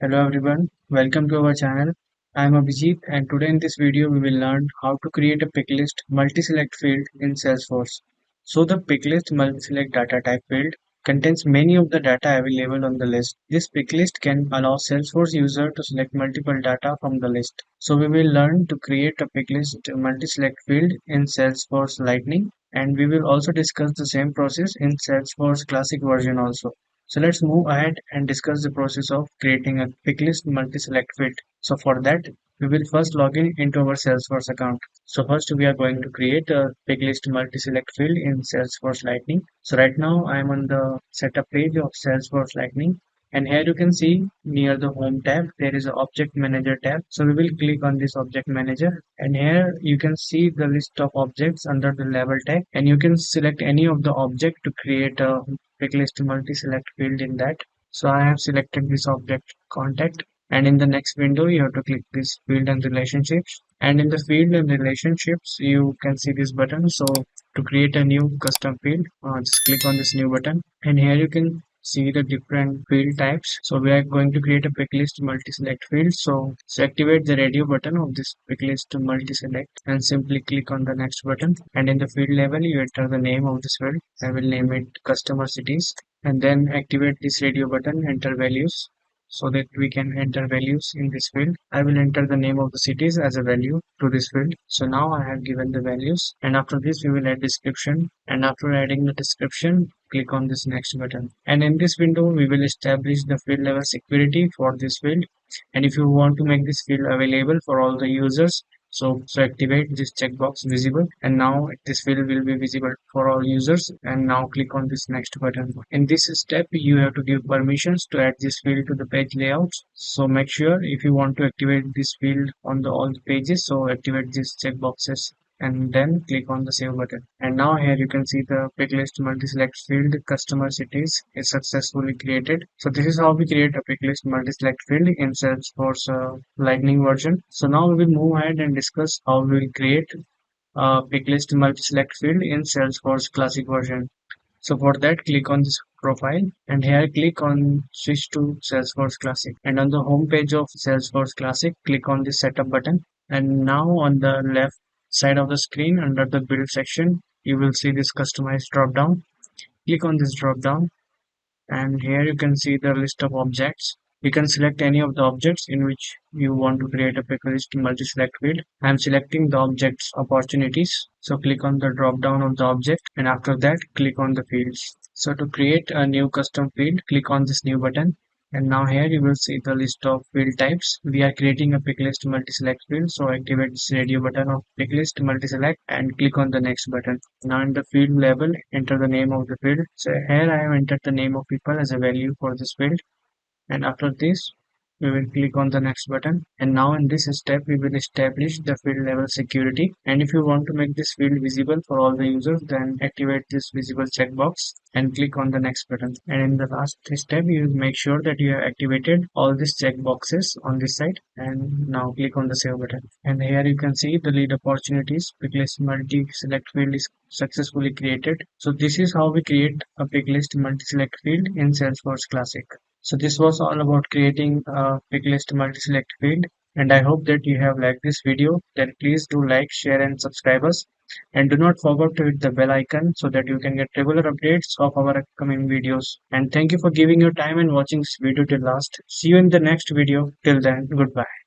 Hello everyone, welcome to our channel. I am Abhijit and today in this video we will learn how to create a picklist multi-select field in Salesforce. So the picklist multi-select data type field contains many of the data available on the list. This picklist can allow Salesforce user to select multiple data from the list. So we will learn to create a picklist multi-select field in Salesforce Lightning, and we will also discuss the same process in Salesforce Classic version also. So let's move ahead and discuss the process of creating a picklist multi-select field. So for that, we will first log in into our Salesforce account. So first we are going to create a picklist multi-select field in Salesforce Lightning. So right now I am on the setup page of Salesforce Lightning. And here you can see near the home tab, there is an object manager tab. So we will click on this object manager, and here you can see the list of objects under the label tag, and you can select any of the object to create a picklist multi-select field in that. So I have selected this object contact, and in the next window you have to click this field and relationships, and in the field and relationships you can see this button. So to create a new custom field, just click on this new button, and here you can see the different field types. So we are going to create a picklist multi-select field. So activate the radio button of this picklist multi-select and simply click on the next button, and in the field level you enter the name of this field. I will name it customer cities, and then activate this radio button, enter values, so that we can enter values in this field. I will enter the name of the cities as a value to this field. So now I have given the values, and after this we will add description, and after adding the description click on this next button, and in this window we will establish the field level security for this field. And if you want to make this field available for all the users, so activate this checkbox visible, and now this field will be visible for all users. And now click on this next button. In this step you have to give permissions to add this field to the page layouts. So make sure if you want to activate this field on the all the pages, so activate these checkboxes and then click on the save button. And now here you can see the picklist multi-select field customer cities is successfully created. So this is how we create a picklist multi-select field in Salesforce Lightning version. So now we will move ahead and discuss how we will create a picklist multi-select field in Salesforce Classic version. So for that, click on this profile, and here click on switch to Salesforce Classic, and on the home page of Salesforce Classic click on the setup button. And now on the left side of the screen under the build section you will see this customize drop down. Click on this drop down, and here you can see the list of objects. You can select any of the objects in which you want to create a picklist multi-select field. I am selecting the objects opportunities. So click on the drop down of the object, and after that click on the fields. So to create a new custom field, click on this new button, and now here you will see the list of field types. We are creating a picklist multi-select field, so activate this radio button of picklist multi-select and click on the next button. Now in the field label, enter the name of the field. So here I have entered the name of people as a value for this field, and after this we will click on the next button. And now in this step we will establish the field level security, and if you want to make this field visible for all the users, then activate this visible checkbox and click on the next button. And in the last step you make sure that you have activated all these checkboxes on this side, and now click on the save button. And here you can see the lead opportunities picklist multi select field is successfully created. So this is how we create a picklist multi select field in Salesforce Classic. So this was all about creating a picklist multi-select field, and I hope that you have liked this video. Then please do like, share and subscribe us, and do not forget to hit the bell icon so that you can get regular updates of our upcoming videos. And thank you for giving your time and watching this video till last. See you in the next video. Till then, goodbye.